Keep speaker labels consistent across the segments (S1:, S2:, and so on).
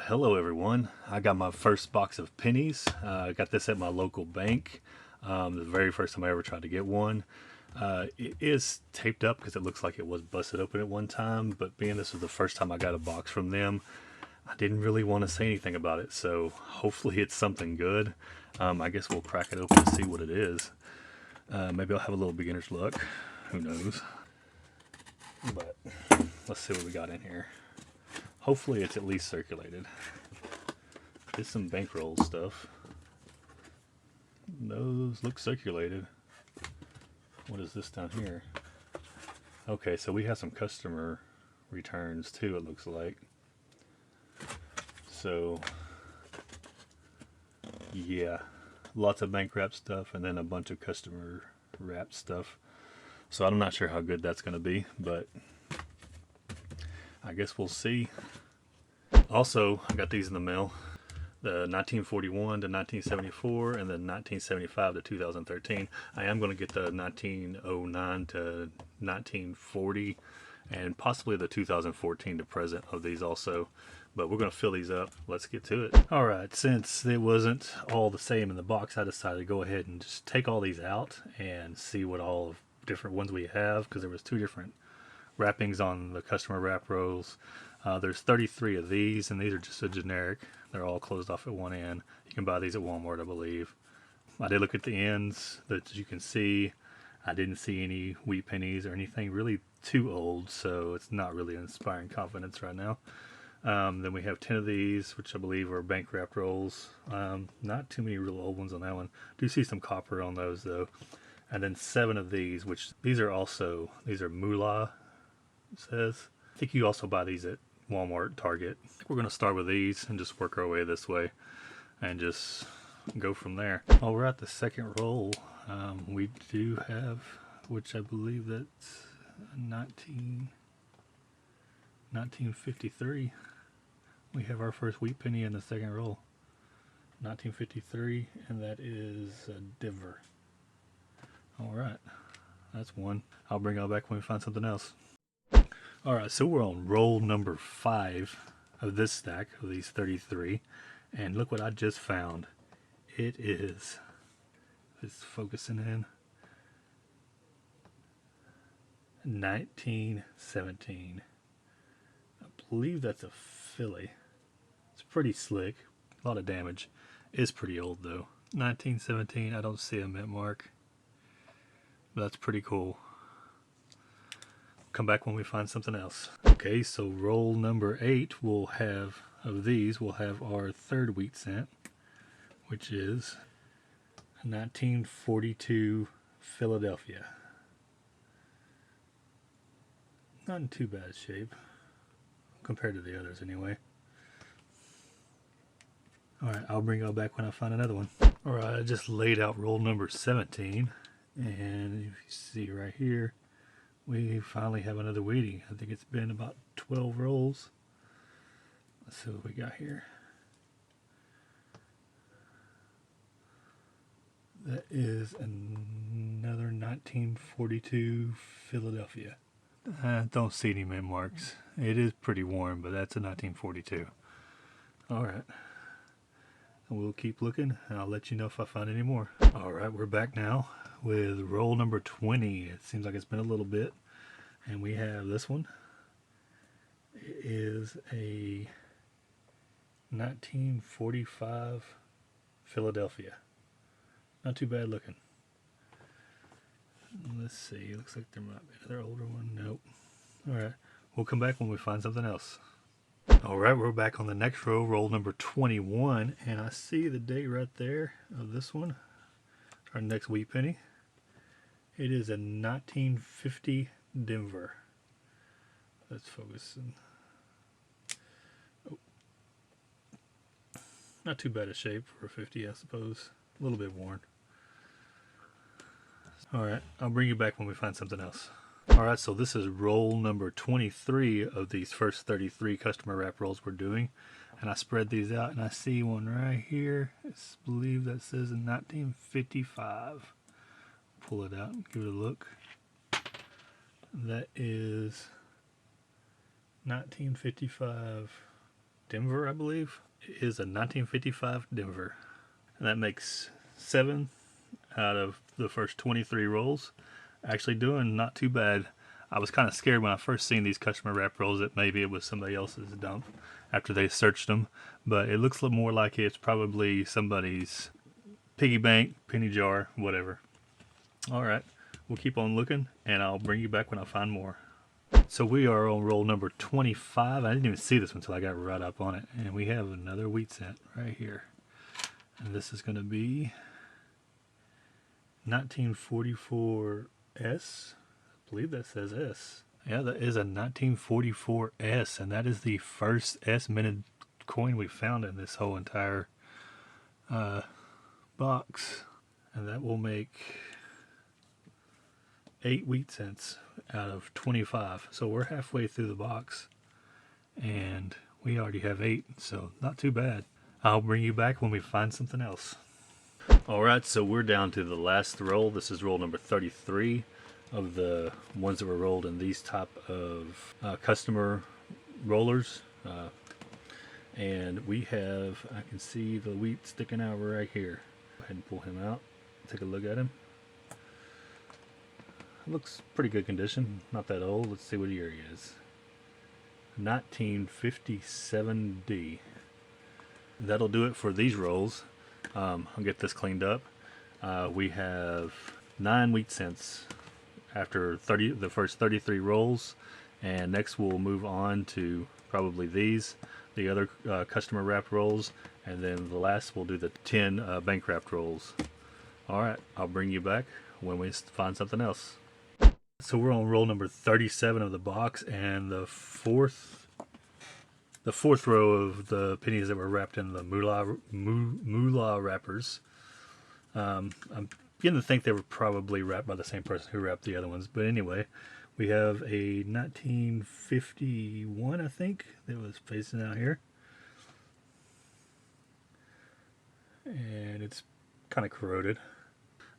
S1: Hello everyone. I got my first box of pennies. I got this at my local bank. The very first time I ever tried to get one. It is taped up because it looks like it was busted open at one time, but being this was the first time I got a box from them, I didn't really want to say anything about it, so hopefully it's something good. I guess we'll crack it open and see what it is. Maybe I'll have a little beginner's luck. Who knows? But let's see what we got in here. Hopefully it's at least circulated. It's some bankroll stuff. Those look circulated. What is this down here? Okay, so we have some customer returns too, it looks like. So, yeah, lots of bank wrap stuff and then a bunch of customer wrap stuff. So I'm not sure how good that's going to be, but I guess we'll see. Also, I got these in the mail. The 1941 to 1974 and then 1975 to 2013. I am going to get the 1909 to 1940 and possibly the 2014 to present of these also. But we're going to fill these up. Let's get to it. Alright, since it wasn't all the same in the box, I decided to go ahead and just take all these out and see what all different ones we have, because there was two different wrappings on the customer wrap rolls. There's 33 of these, and these are just a generic. They're all closed off at one end. You can buy these at Walmart, I believe. I did look at the ends, that you can see. I didn't see any wheat pennies or anything really too old, so it's not really inspiring confidence right now. Then we have 10 of these, which I believe are bank wrapped rolls. Not too many real old ones on that one. Do see some copper on those though. And then 7 of these, which these are moolah, it says. I think you also buy these at Walmart, Target. I think we're going to start with these and just work our way this way and just go from there. Oh, we're at the second roll. We do have, which I believe that's 1953. We have our first wheat penny in the second roll. 1953, and that is Denver. Alright, that's one. I'll bring y'all back when we find something else. Alright, so we're on roll number 5 of this stack of these 33, and look what I just found. It is, it's focusing in, 1917. I believe that's a filly. It's pretty slick, a lot of damage. It's pretty old though. 1917, I don't see a mint mark. But that's pretty cool. Come back when we find something else. Okay, so roll number 8 we'll have of these. We'll have our third wheat cent, which is 1942 Philadelphia. Not in too bad shape compared to the others anyway. Alright, I'll bring y'all back when I find another one. Alright, I just laid out roll number 17. And if you see right here, we finally have another wheatie. I think it's been about 12 rolls. Let's see what we got here. That is another 1942 Philadelphia. I don't see any mint marks. It is pretty warm, but that's a 1942. Alright. We'll keep looking, and I'll let you know if I find any more. Alright, we're back now with roll number 20. It seems like it's been a little bit. And we have this one. It is a 1945 Philadelphia. Not too bad looking. Let's see, looks like there might be another older one. Nope. Alright, we'll come back when we find something else. Alright, we're back on the next row, roll number 21, and I see the date right there of this one. Our next wheat penny. It is a 1950 Denver. Let's focus. Oh. Not too bad a shape for a 50, I suppose. A little bit worn. Alright, I'll bring you back when we find something else. Alright, so this is roll number 23 of these first 33 customer wrap rolls we're doing. And I spread these out and I see one right here. I believe that says in 1955. Pull it out and give it a look. That is 1955 Denver, I believe. It is a 1955 Denver. And that makes 7 out of the first 23 rolls. Actually doing not too bad. I was kind of scared when I first seen these customer wrap rolls that maybe it was somebody else's dump after they searched them, but it looks a little more like it's probably somebody's piggy bank, penny jar, whatever. All right, we'll keep on looking, and I'll bring you back when I find more. So we are on roll number 25. I didn't even see this until I got right up on it, and we have another wheat cent right here. And this is going to be 1944 S. I believe that says S. Yeah, that is a 1944 S, and that is the first S minted coin we found in this whole entire box. And that will make 8 wheat cents out of 25. So we're halfway through the box, and we already have 8, so not too bad. I'll bring you back when we find something else. Alright, so we're down to the last roll. This is roll number 33 of the ones that were rolled in these type of customer rollers. And we have, I can see the wheat sticking out right here. Go ahead and pull him out. Take a look at him. Looks pretty good condition. Not that old. Let's see what year he is. 1957D. That'll do it for these rolls. I'll get this cleaned up. We have 9 wheat cents after the first 33 rolls, and next we'll move on to probably the other customer wrapped rolls, and then the last we'll do the 10 bank wrapped rolls. Alright, I'll bring you back when we find something else. So we're on roll number 37 of the box, and the fourth row of the pennies that were wrapped in the moolah wrappers. I'm beginning to think they were probably wrapped by the same person who wrapped the other ones. But anyway, we have a 1951, I think, that was facing out here. And it's kind of corroded.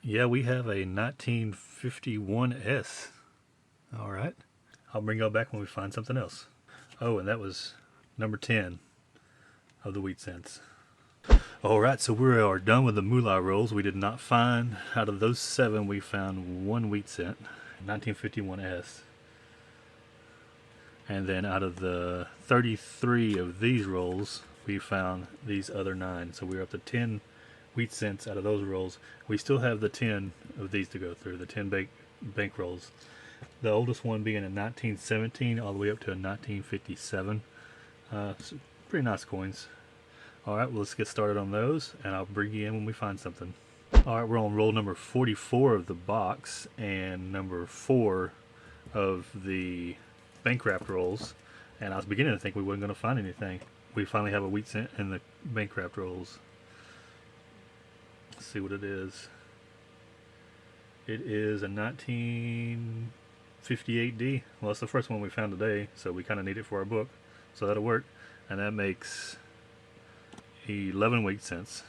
S1: Yeah, we have a 1951S. Alright. I'll bring y'all back when we find something else. Oh, and that was number 10 of the wheat cents. Alright, so we are done with the moolah rolls. We did not find, out of those 7, we found 1 wheat cent, 1951S. And then out of the 33 of these rolls, we found these other 9. So we're up to 10 wheat cents out of those rolls. We still have the 10 of these to go through, the 10 bank rolls. The oldest one being in 1917 all the way up to a 1957. So pretty nice coins. Alright, well, let's get started on those, and I'll bring you in when we find something. Alright, we're on roll number 44 of the box, and number 4 of the bank wrapped rolls. And I was beginning to think we weren't going to find anything. We finally have a wheat cent in the bank wrapped rolls. Let's see what it is. It is a 1958D. Well, it's the first one we found today, so we kind of need it for our book. So that'll work. And that makes 11 wheat cents.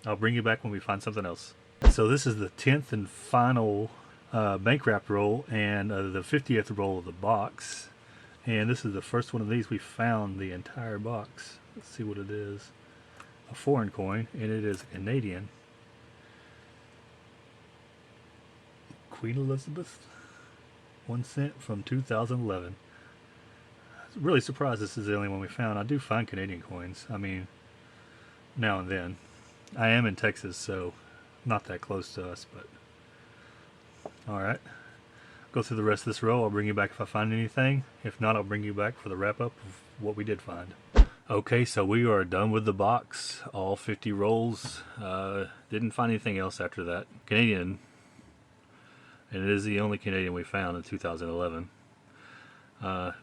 S1: I'll bring you back when we find something else. So this is the 10th and final bank wrapped roll, and the 50th roll of the box. And this is the first one of these we found the entire box. Let's see what it is. A foreign coin, and it is a Canadian. Queen Elizabeth, 1 cent from 2011. I'm really surprised this is the only one we found. I do find Canadian coins. I mean, now and then. I am in Texas, so not that close to us, but alright. Go through the rest of this row. I'll bring you back if I find anything. If not, I'll bring you back for the wrap up of what we did find. Okay, so we are done with the box. All 50 rolls. Didn't find anything else after that. Canadian. And it is the only Canadian we found in 2011.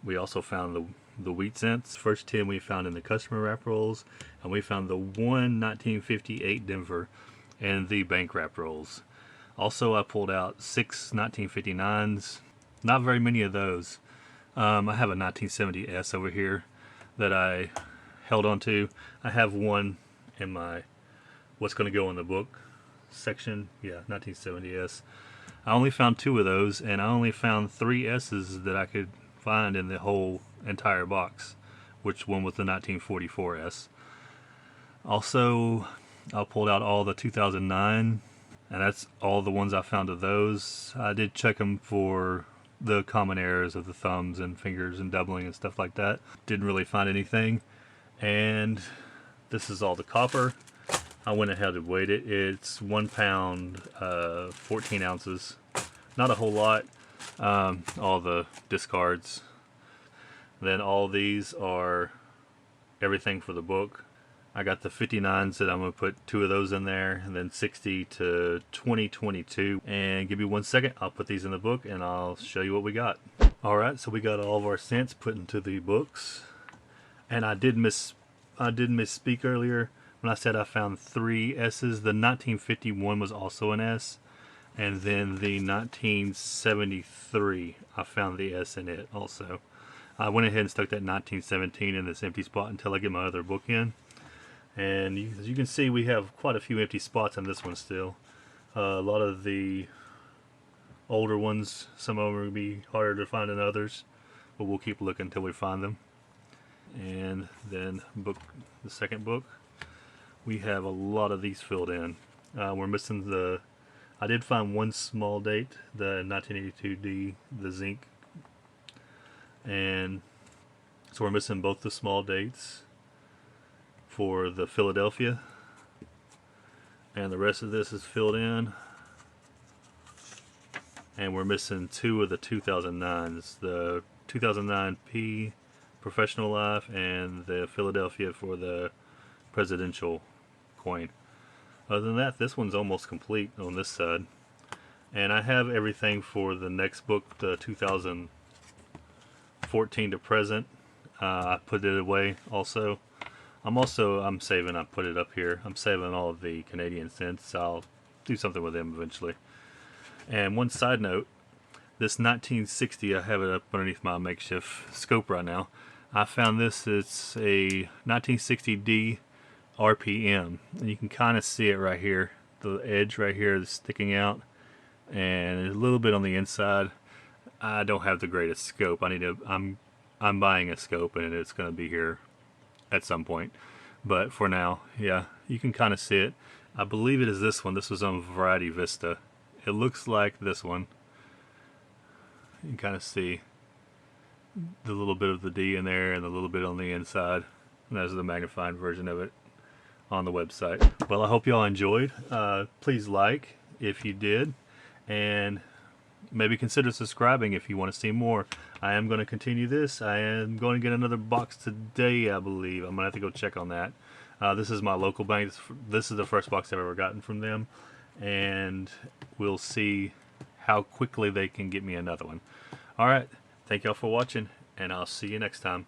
S1: We also found the wheat cents. First 10 we found in the customer wrap rolls, and we found the 1958 Denver and the bank wrap rolls. Also, I pulled out 6 1959s. Not very many of those. I have a 1970S over here that I held on to. I have one in my what's going to go in the book section. Yeah, 1970S. I only found 2 of those, and I only found 3 S's that I could find in the whole entire box, which one was the 1944S. Also, I pulled out all the 2009, and that's all the ones I found of those. I did check them for the common errors of the thumbs and fingers and doubling and stuff like that. Didn't really find anything. And this is all the copper. I went ahead and weighed it. It's 1 pound, 14 ounces. Not a whole lot. All the discards. Then all these are everything for the book. I got the 59s that I'm going to put 2 of those in there, and then 60 to 2022. And give me 1 second, I'll put these in the book and I'll show you what we got. Alright, so we got all of our cents put into the books. And I did misspeak earlier when I said I found 3 S's. The 1951 was also an S. And then the 1973, I found the S in it also. I went ahead and stuck that 1917 in this empty spot until I get my other book in. And as you can see, we have quite a few empty spots on this one still. A lot of the older ones, some of them are going to be harder to find than others, but we'll keep looking until we find them. And then the second book, we have a lot of these filled in. We're missing I did find one small date, the 1982D, the zinc. And so we're missing both the small dates for the Philadelphia, and the rest of this is filled in. And we're missing 2 of the 2009s, the 2009 P Professional Life and the Philadelphia for the presidential coin. Other than that, this one's almost complete on this side. And I have everything for the next book, the 2014 to present. I put it away also. I'm saving, I put it up here, I'm saving all of the Canadian cents. I'll do something with them eventually. And one side note, this 1960, I have it up underneath my makeshift scope right now. I found this, it's a 1960D RPM, and you can kind of see it right here. The edge right here is sticking out, and a little bit on the inside. I don't have the greatest scope. I'm buying a scope, and it's going to be here at some point, but for now, yeah, you can kind of see it. I believe it is this one. This was on Variety Vista. It looks like this one. You can kind of see the little bit of the D in there and a little bit on the inside, and that's the magnified version of it on the website. Well, I hope y'all enjoyed. Please like if you did, and maybe consider subscribing if you want to see more. I am going to continue this. I am going to get another box today, I believe. I'm going to have to go check on that. This is my local bank. This is the first box I've ever gotten from them, and we'll see how quickly they can get me another one. Alright, thank y'all for watching, and I'll see you next time.